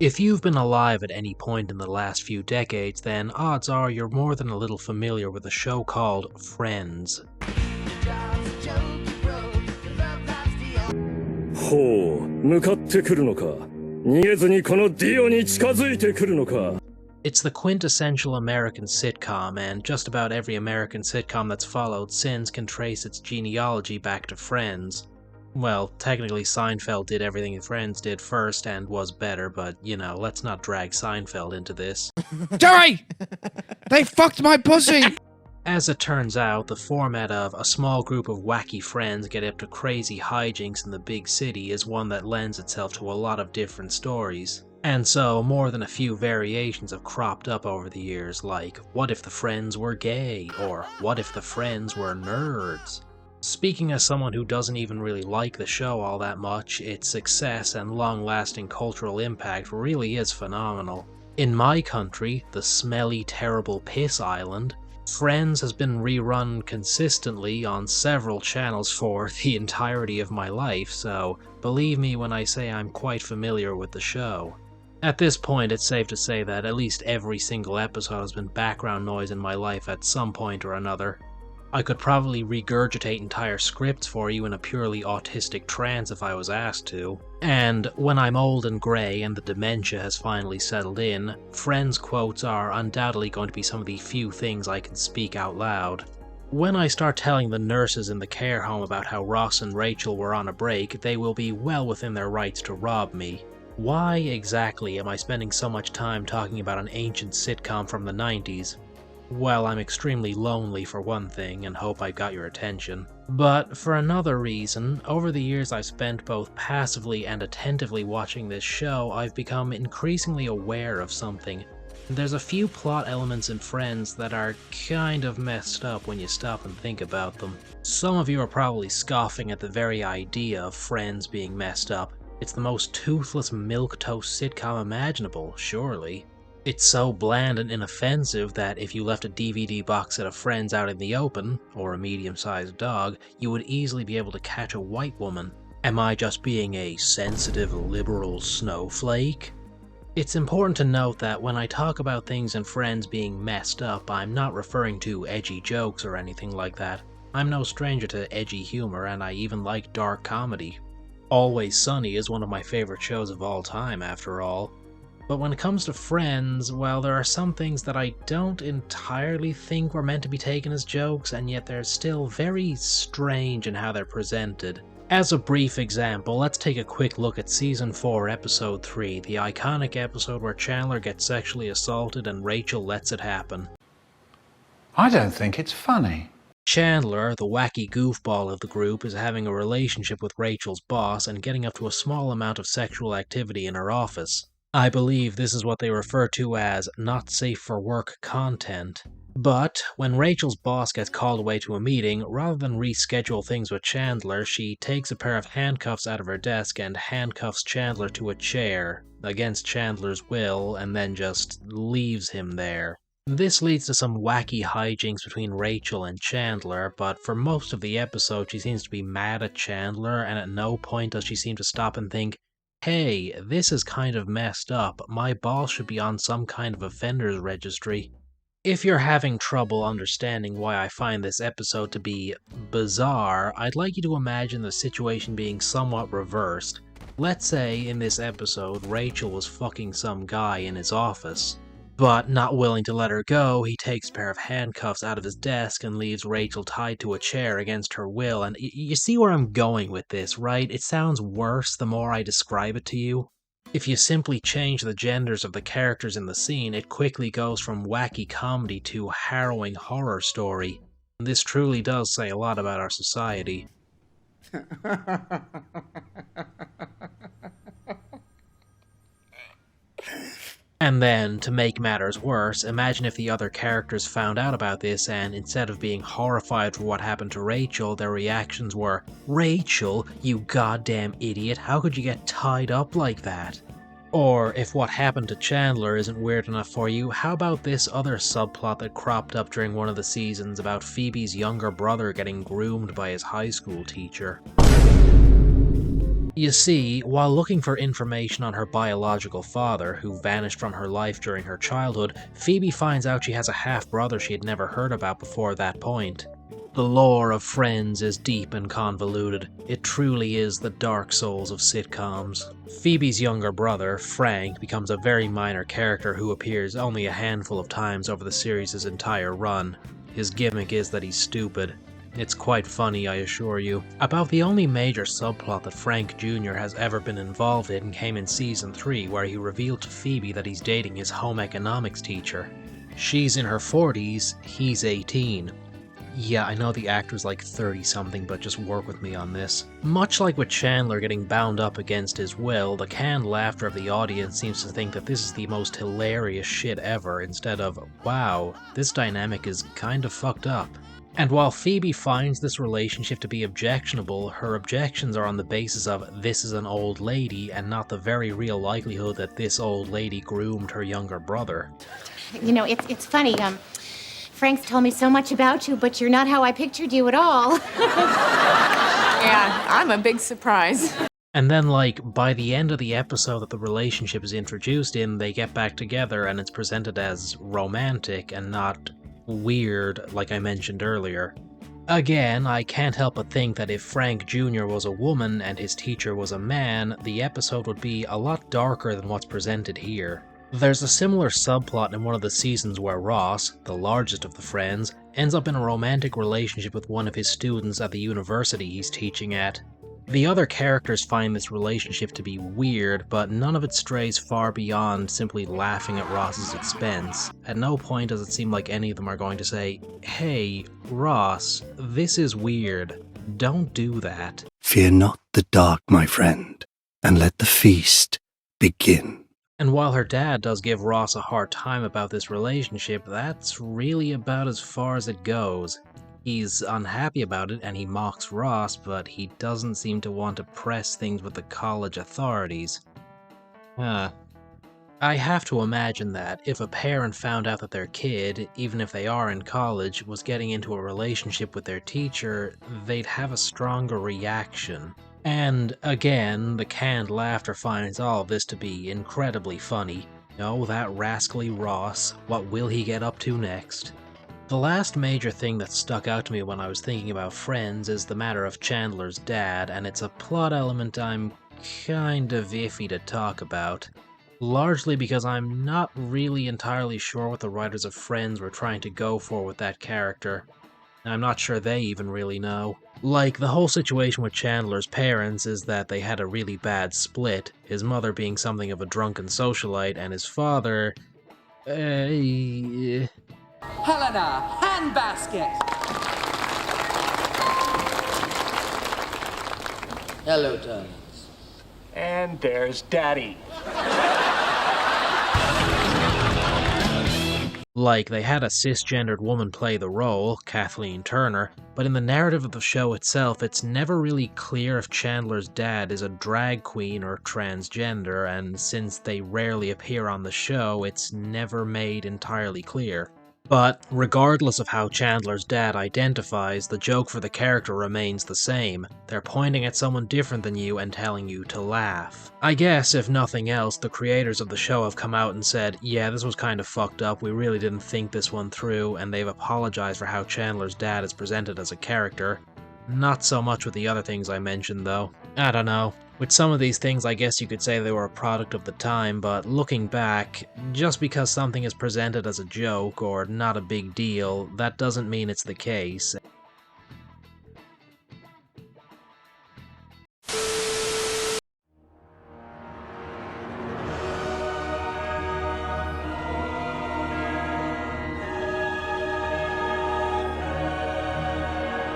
If you've been alive at any point in the last few decades, then odds are you're more than a little familiar with a show called Friends. ほう、向かってくるのか。逃げずにこのディオに近づいてくるのか。 It's the quintessential American sitcom, and just about every American sitcom that's followed since can trace its genealogy back to Friends. Well, technically Seinfeld did everything Friends did first and was better, but, you know, let's not drag Seinfeld into this. Jerry! They fucked my pussy! As it turns out, the format of a small group of wacky friends get up to crazy hijinks in the big city is one that lends itself to a lot of different stories. And so, more than a few variations have cropped up over the years, like, what if the friends were gay? Or, what if the friends were nerds? Speaking as someone who doesn't even really like the show all that much, its success and long-lasting cultural impact really is phenomenal. In my country, the smelly, terrible piss island, Friends has been rerun consistently on several channels for the entirety of my life, so believe me when I say I'm quite familiar with the show. At this point, it's safe to say that at least every single episode has been background noise in my life at some point or another. I could probably regurgitate entire scripts for you in a purely autistic trance if I was asked to. And when I'm old and grey and the dementia has finally settled in, Friends quotes are undoubtedly going to be some of the few things I can speak out loud. When I start telling the nurses in the care home about how Ross and Rachel were on a break, they will be well within their rights to rob me. Why exactly am I spending so much time talking about an ancient sitcom from the 90s? Well, I'm extremely lonely for one thing, and hope I got your attention. But for another reason, over the years I've spent both passively and attentively watching this show, I've become increasingly aware of something. There's a few plot elements in Friends that are kind of messed up when you stop and think about them. Some of you are probably scoffing at the very idea of Friends being messed up. It's the most toothless milquetoast sitcom imaginable, surely. It's so bland and inoffensive that if you left a DVD box set of Friends out in the open, or a medium-sized dog, you would easily be able to catch a white woman. Am I just being a sensitive liberal snowflake? It's important to note that when I talk about things in Friends being messed up, I'm not referring to edgy jokes or anything like that. I'm no stranger to edgy humor, and I even like dark comedy. Always Sunny is one of my favorite shows of all time, after all. But when it comes to Friends, well, there are some things that I don't entirely think were meant to be taken as jokes, and yet they're still very strange in how they're presented. As a brief example, let's take a quick look at Season 4, Episode 3, the iconic episode where Chandler gets sexually assaulted and Rachel lets it happen. I don't think it's funny. Chandler, the wacky goofball of the group, is having a relationship with Rachel's boss and getting up to a small amount of sexual activity in her office. I believe this is what they refer to as not safe for work content. But when Rachel's boss gets called away to a meeting, rather than reschedule things with Chandler, she takes a pair of handcuffs out of her desk and handcuffs Chandler to a chair, against Chandler's will, and then just leaves him there. This leads to some wacky hijinks between Rachel and Chandler, but for most of the episode she seems to be mad at Chandler, and at no point does she seem to stop and think, hey, this is kind of messed up, my boss should be on some kind of offenders registry. If you're having trouble understanding why I find this episode to be bizarre, I'd like you to imagine the situation being somewhat reversed. Let's say in this episode Rachel was fucking some guy in his office. But not willing to let her go, he takes a pair of handcuffs out of his desk and leaves Rachel tied to a chair against her will, and you see where I'm going with this, right? It sounds worse the more I describe it to you. If you simply change the genders of the characters in the scene, it quickly goes from wacky comedy to harrowing horror story. This truly does say a lot about our society. And then, to make matters worse, imagine if the other characters found out about this and instead of being horrified for what happened to Rachel, their reactions were, "Rachel, you goddamn idiot, how could you get tied up like that?" Or, if what happened to Chandler isn't weird enough for you, how about this other subplot that cropped up during one of the seasons about Phoebe's younger brother getting groomed by his high school teacher? You see, while looking for information on her biological father, who vanished from her life during her childhood, Phoebe finds out she has a half-brother she had never heard about before that point. The lore of Friends is deep and convoluted. It truly is the Dark Souls of sitcoms. Phoebe's younger brother, Frank, becomes a very minor character who appears only a handful of times over the series' entire run. His gimmick is that he's stupid. It's quite funny, I assure you. About the only major subplot that Frank Jr. has ever been involved in came in Season 3, where he revealed to Phoebe that he's dating his home economics teacher. She's in her 40s, he's 18. Yeah, I know the actor's like 30-something, but just work with me on this. Much like with Chandler getting bound up against his will, the canned laughter of the audience seems to think that this is the most hilarious shit ever, instead of, wow, this dynamic is kind of fucked up. And while Phoebe finds this relationship to be objectionable, her objections are on the basis of this is an old lady and not the very real likelihood that this old lady groomed her younger brother. You know, it's funny, Frank's told me so much about you, but you're not how I pictured you at all. Yeah, I'm a big surprise. And then, like, by the end of the episode that the relationship is introduced in, they get back together and it's presented as romantic and not weird, like I mentioned earlier. Again, I can't help but think that if Frank Jr. was a woman and his teacher was a man, the episode would be a lot darker than what's presented here. There's a similar subplot in one of the seasons where Ross, the largest of the friends, ends up in a romantic relationship with one of his students at the university he's teaching at. The other characters find this relationship to be weird, but none of it strays far beyond simply laughing at Ross's expense. At no point does it seem like any of them are going to say, "Hey, Ross, this is weird. Don't do that." Fear not the dark, my friend, and let the feast begin. And while her dad does give Ross a hard time about this relationship, that's really about as far as it goes. He's unhappy about it and he mocks Ross, but he doesn't seem to want to press things with the college authorities. I have to imagine that if a parent found out that their kid, even if they are in college, was getting into a relationship with their teacher, they'd have a stronger reaction. And again, the canned laughter finds all of this to be incredibly funny. Oh, that rascally Ross, what will he get up to next? The last major thing that stuck out to me when I was thinking about Friends is the matter of Chandler's dad, and it's a plot element I'm kind of iffy to talk about. Largely because I'm not really entirely sure what the writers of Friends were trying to go for with that character. I'm not sure they even really know. Like, the whole situation with Chandler's parents is that they had a really bad split, his mother being something of a drunken socialite, and his father... Helena, handbasket! Hello, Tunic. And there's Daddy. Like, they had a cisgendered woman play the role, Kathleen Turner, but in the narrative of the show itself, it's never really clear if Chandler's dad is a drag queen or transgender, and since they rarely appear on the show, it's never made entirely clear. But regardless of how Chandler's dad identifies, the joke for the character remains the same. They're pointing at someone different than you and telling you to laugh. I guess, if nothing else, the creators of the show have come out and said, yeah, this was kind of fucked up, we really didn't think this one through, and they've apologized for how Chandler's dad is presented as a character. Not so much with the other things I mentioned, though. I don't know. With some of these things, I guess you could say they were a product of the time, but looking back, just because something is presented as a joke or not a big deal, that doesn't mean it's the case.